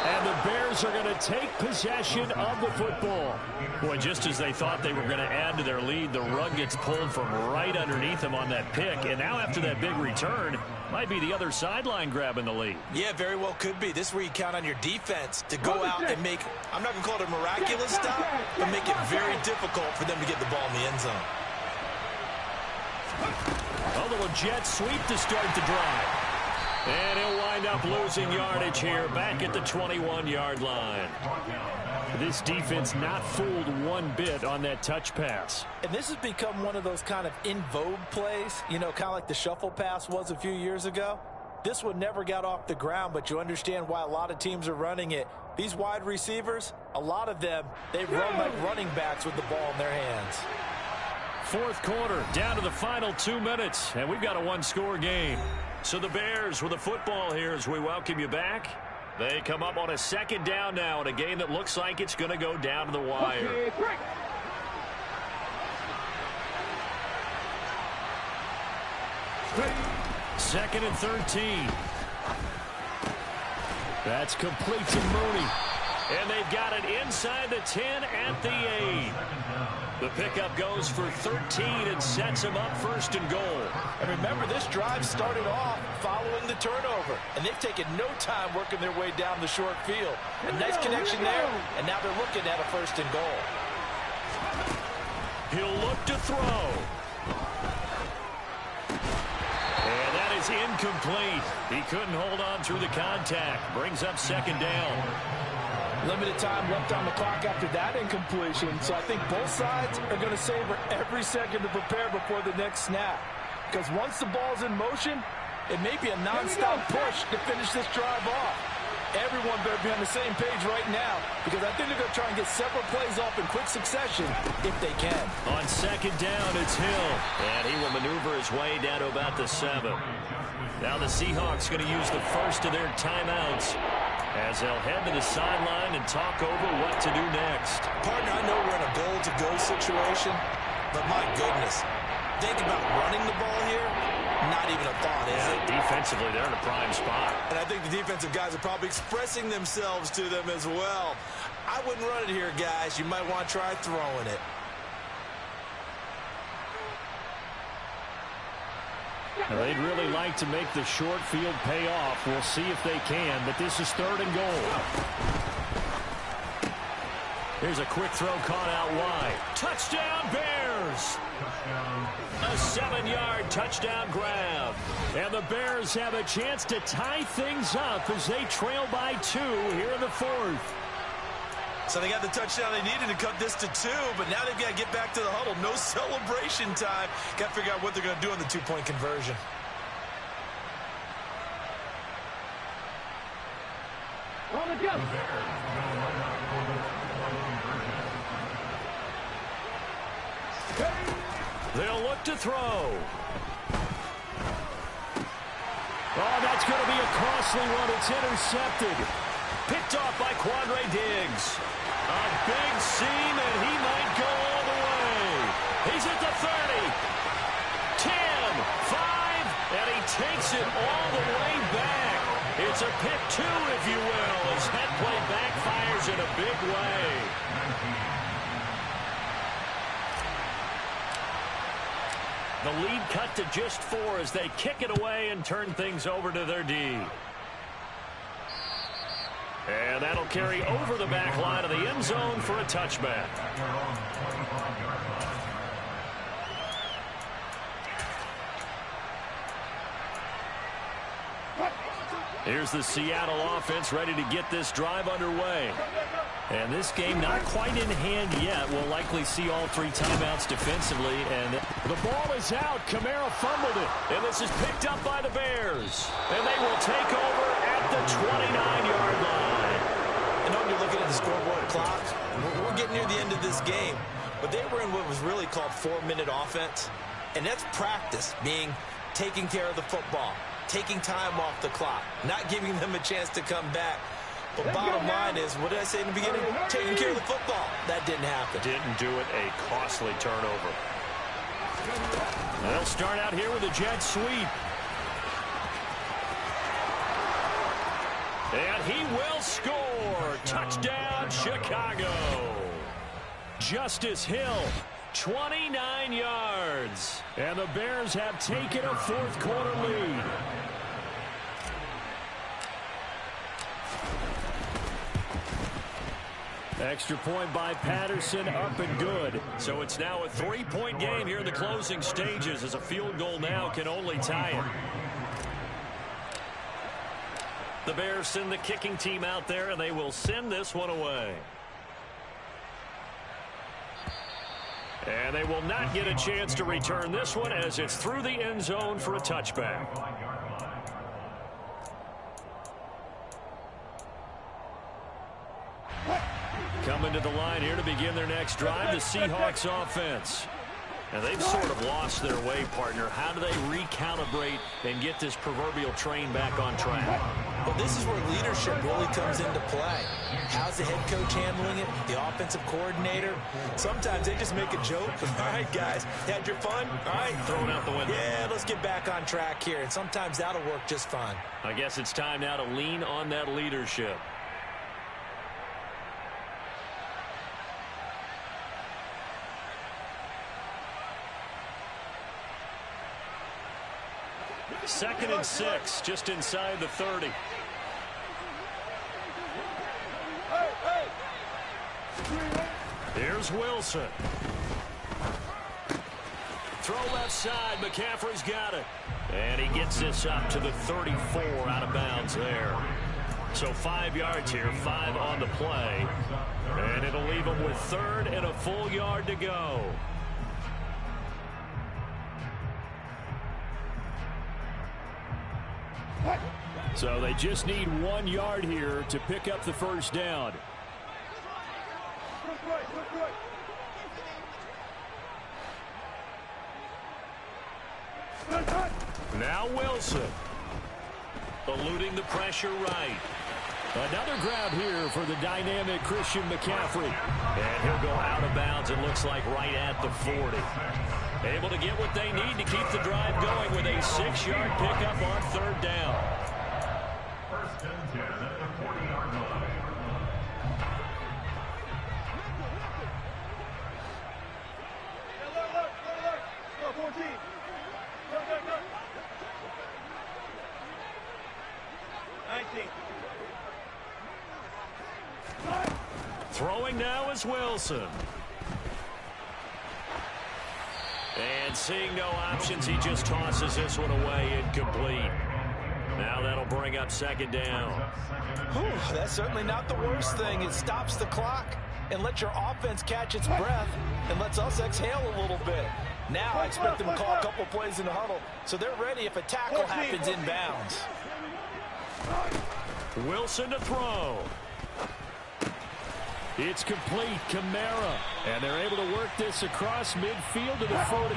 E: And the Bears are going to take possession of the football. Boy, just as they thought they were going to add to their lead, the rug gets pulled from right underneath them on that pick. And now after that big return, might be the other sideline grabbing the lead.
D: Yeah, very well could be. This is where you count on your defense to go out and make, I'm not going to call it a miraculous stop, but make it very difficult for them to get the ball in the end zone.
E: A little jet sweep to start the drive. And he'll wind up losing yardage here back at the 21-yard line. This defense not fooled one bit on that touch pass.
D: And this has become one of those kind of in vogue plays, you know, kind of like the shuffle pass was a few years ago. This one never got off the ground, but you understand why a lot of teams are running it. These wide receivers, a lot of them, they run like running backs with the ball in their hands.
E: 4th quarter, down to the final 2 minutes, and we've got a one-score game. So the Bears with the football here as we welcome you back. They come up on a 2nd down now in a game that looks like it's going to go down to the wire. 2nd and 13. That's complete to Mooney. And they've got it inside the 10 at the 8. The pickup goes for 13 and sets him up 1st and goal.
D: And remember, this drive started off following the turnover. And they've taken no time working their way down the short field. A nice connection there, and now they're looking at a 1st and goal.
E: He'll look to throw. And that is incomplete. He couldn't hold on through the contact. Brings up 2nd down.
F: Limited time left on the clock after that incompletion, so I think both sides are going to savor every second to prepare before the next snap. Because once the ball's in motion, it may be a nonstop push to finish this drive off. Everyone better be on the same page right now, because I think they're going to try and get several plays off in quick succession if they can.
E: On 2nd down, it's Hill, and he will maneuver his way down to about the 7. Now the Seahawks going to use the first of their timeouts as they'll head to the sideline and talk over what to do next.
D: Partner, I know we're in a goal-to-go situation, but my goodness, think about running the ball here. Not even a thought, is it?
E: Defensively, they're in a prime spot.
D: And I think the defensive guys are probably expressing themselves to them as well. I wouldn't run it here, guys. You might want to try throwing it.
E: They'd really like to make the short field pay off. We'll see if they can, but this is 3rd and goal. Here's a quick throw caught out wide. Touchdown, Bears! Bears. A 7-yard touchdown grab. And the Bears have a chance to tie things up as they trail by 2 here in the 4th.
D: So they got the touchdown they needed to cut this to 2, but now they've got to get back to the huddle. No celebration time. Got to figure out what they're going to do on the 2-point conversion.
E: On the jump. They'll look to throw. Oh, that's going to be a costly one. It's intercepted. Picked off by Quandre Diggs. A big seam, and he might go all the way. He's at the 30. 10, 5, and he takes it all the way back. It's a pick 2, if you will, as that play backfires in a big way. The lead cut to just 4 as they kick it away and turn things over to their D. And that'll carry over the back line of the end zone for a touchback. Here's the Seattle offense ready to get this drive underway. And this game not quite in hand yet. We'll likely see all 3 timeouts defensively. And the ball is out. Kamara fumbled it. And this is picked up by the Bears. And they will take over at the 29-yard line.
D: I know you're looking at the scoreboard clock. We're getting near the end of this game. But they were in what was really called 4-minute offense. And that's practice, being taking care of the football, taking time off the clock, not giving them a chance to come back. But bottom line is, what did I say in the beginning? Taking care of the football. That didn't happen.
E: Didn't do it. A costly turnover. They'll start out here with a jet sweep. And he will score. Touchdown, Chicago. Justice Hill, 29 yards. And the Bears have taken a 4th quarter lead. Extra point by Patterson, up and good. So it's now a 3-point game here in the closing stages, as a field goal now can only tie it. The Bears send the kicking team out there, and they will send this one away. And they will not get a chance to return this one, as it's through the end zone for a touchback. Coming to the line here to begin their next drive, the Seahawks offense. And they've sort of lost their way, partner. How do they recalibrate and get this proverbial train back on track?
D: Well, this is where leadership really comes into play. How's the head coach handling it? The offensive coordinator? Sometimes they just make a joke. All right, guys, had your fun? All right.
E: Thrown out the window.
D: Yeah, let's get back on track here. And sometimes that'll work just fine.
E: I guess it's time now to lean on that leadership. Second and 6, just inside the 30. Here's Wilson. Throw left side. McCaffrey's got it. And he gets this up to the 34, out of bounds there. So 5 yards here, 5 on the play. And it'll leave him with 3rd and a full yard to go. So they just need 1 yard here to pick up the first down. Now Wilson. Eluding the pressure right. Another grab here for the dynamic Christian McCaffrey. And he'll go out of bounds, it looks like, right at the 40. Able to get what they need to keep the drive going with a 6-yard pickup on 3rd down.
G: First and 10 at the 40-yard line. Look, 14. Go. 19.
E: Throwing now is Wilson. And seeing no options, he just tosses this one away, incomplete. Now that'll bring up second down.
F: Whew, that's certainly not the worst thing. It stops the clock and lets your offense catch its breath and lets us exhale a little bit. Now I expect them to call a couple plays in the huddle so they're ready if a tackle happens inbounds.
E: Wilson to throw. It's complete. Kamara. And they're able to work this across midfield to the 48.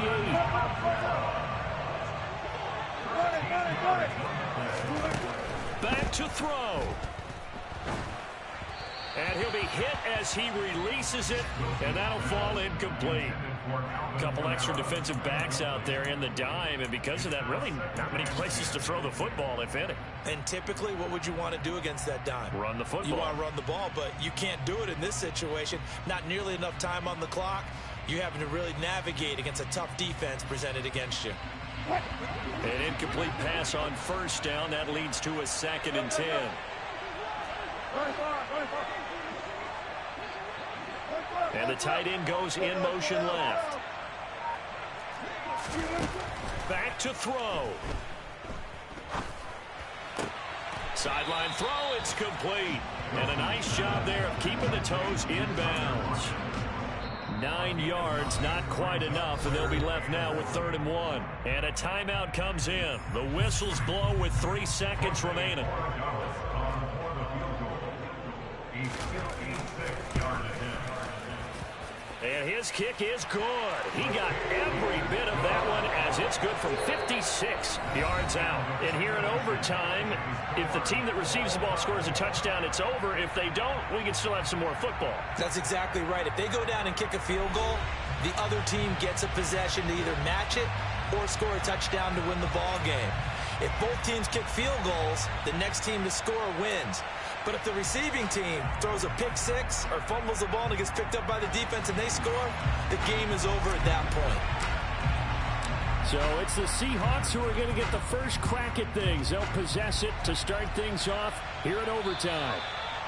E: Back to throw. And he'll be hit as he releases it, and that'll fall incomplete. A couple extra defensive backs out there in the dime, and because of that, really not many places to throw the football, if any.
F: And typically, what would you want to do against that dime?
E: Run the football.
F: You want to run the ball, but you can't do it in this situation. Not nearly enough time on the clock. You're having to really navigate against a tough defense presented against you.
E: An incomplete pass on first down. That leads to a 2nd and 10. And the tight end goes in motion left. Back to throw. Sideline throw, it's complete. And a nice job there of keeping the toes inbounds. 9 yards, not quite enough, and they'll be left now with 3rd and 1. And a timeout comes in. The whistles blow with 3 seconds remaining. And his kick is good. He got every bit of that one as it's good from 56 yards out. And here in overtime, if the team that receives the ball scores a touchdown, it's over. If they don't, we can still have some more football.
F: That's exactly right. If they go down and kick a field goal, the other team gets a possession to either match it or score a touchdown to win the ball game. If both teams kick field goals, the next team to score wins. But if the receiving team throws a pick six or fumbles the ball and it gets picked up by the defense and they score, the game is over at that point.
E: So it's the Seahawks who are going to get the first crack at things. They'll possess it to start things off here in overtime.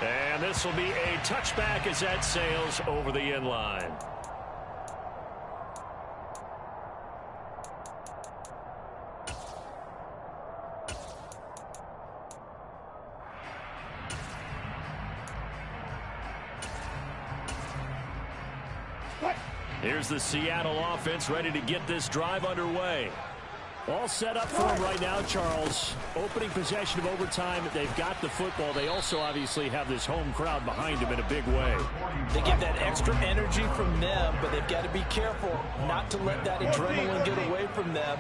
E: And this will be a touchback as that sails over the end line. Here's the Seattle offense ready to get this drive underway. All set up for him right now, Charles. Opening possession of overtime. They've got the football. They also obviously have this home crowd behind them in a big way.
F: They get that extra energy from them, but they've got to be careful not to let that adrenaline get away from them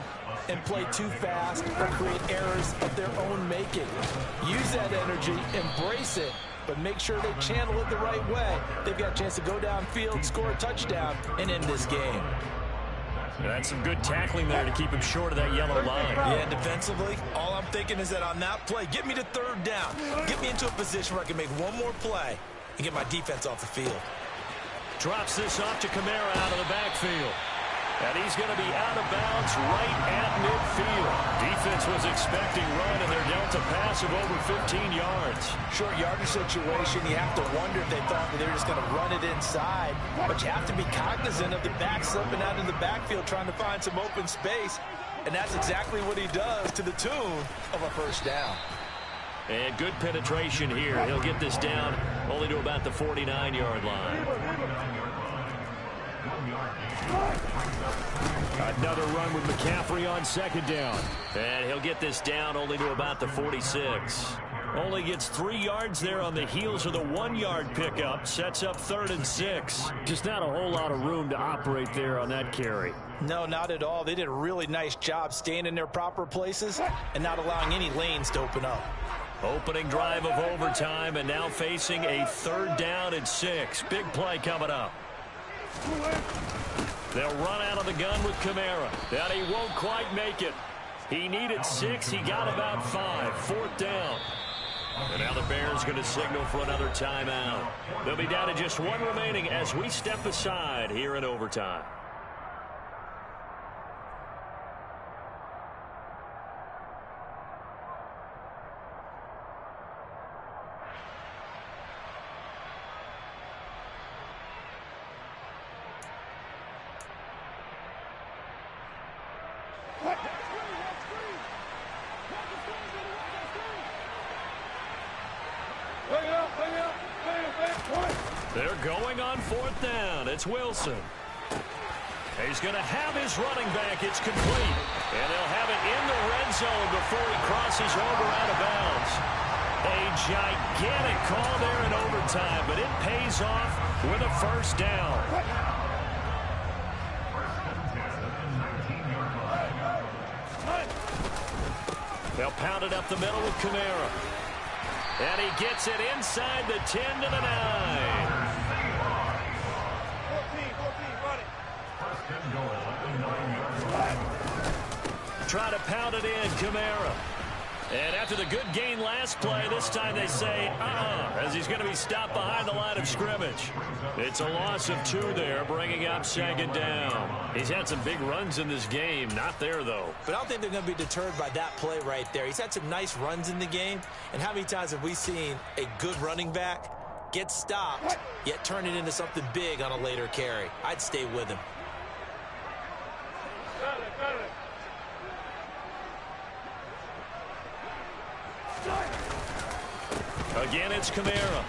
F: and play too fast or create errors of their own making. Use that energy, embrace it, but make sure they channel it the right way. They've got a chance to go downfield, score a touchdown, and end this game.
E: That's some good tackling there to keep him short of that yellow line.
F: Yeah, defensively, all I'm thinking is that on that play, get me to 3rd down. Get me into a position where I can make one more play and get my defense off the field.
E: Drops this off to Kamara out of the backfield. And he's going to be out of bounds right at midfield. Defense was expecting run, and they're dealt a pass of over 15 yards.
F: Short yardage situation, you have to wonder if they thought that they were just going to run it inside. But you have to be cognizant of the back slipping out of the backfield trying to find some open space. And that's exactly what he does to the tune of a 1st down.
E: And good penetration here. He'll get this down only to about the 49-yard line. Another run with McCaffrey on 2nd down. And he'll get this down only to about the 46. Only gets 3 yards there on the heels of the 1-yard pickup. Sets up 3rd and 6. Just not a whole lot of room to operate there on that carry.
F: No, not at all. They did a really nice job staying in their proper places and not allowing any lanes to open up.
E: Opening drive of overtime and now facing a 3rd down and 6. Big play coming up. They'll run out of the gun with Kamara. And he won't quite make it. He needed 6. He got about 5. 4th down. And now the Bears going to signal for another timeout. They'll be down to just 1 remaining as we step aside here in overtime. They're going on 4th down. It's Wilson. He's going to have his running back. It's complete. And they'll have it in the red zone before he crosses over out of bounds. A gigantic call there in overtime, but it pays off with a 1st down. They'll pound it up the middle with Kamara. And he gets it inside the 10 to the 9. Try to pound it in, Kamara. And after the good gain last play, this time they say, as he's going to be stopped behind the line of scrimmage. It's a loss of 2 there, bringing up 2nd down. He's had some big runs in this game. Not there, though.
D: But I don't think they're going to be deterred by that play right there. He's had some nice runs in the game. And how many times have we seen a good running back get stopped, yet turn it into something big on a later carry? I'd stay with him.
E: Again, it's Kamara.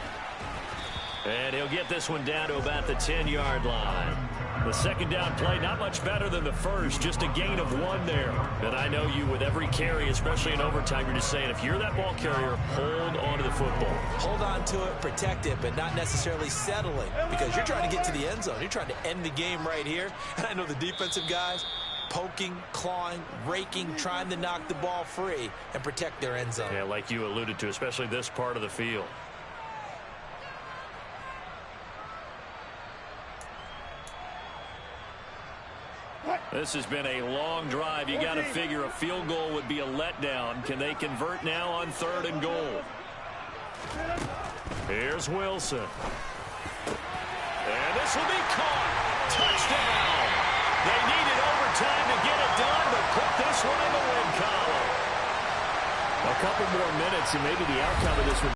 E: And he'll get this one down to about the 10-yard line. The 2nd down play, not much better than the first, just a gain of 1 there. And I know you, with every carry, especially in overtime, you're just saying, if you're that ball carrier, hold on to the football.
D: Hold on to it, protect it, but not necessarily settling, because you're trying to get to the end zone. You're trying to end the game right here. And I know the defensive guys, poking, clawing, raking, trying to knock the ball free and protect their end zone.
E: Yeah, like you alluded to, especially this part of the field. This has been a long drive. You got to figure a field goal would be a letdown. Can they convert now on 3rd and goal? Here's Wilson. And this will be caught. Touchdown. They needed overtime to get it done, but put this one in the win column. A couple more minutes, and maybe the outcome of this would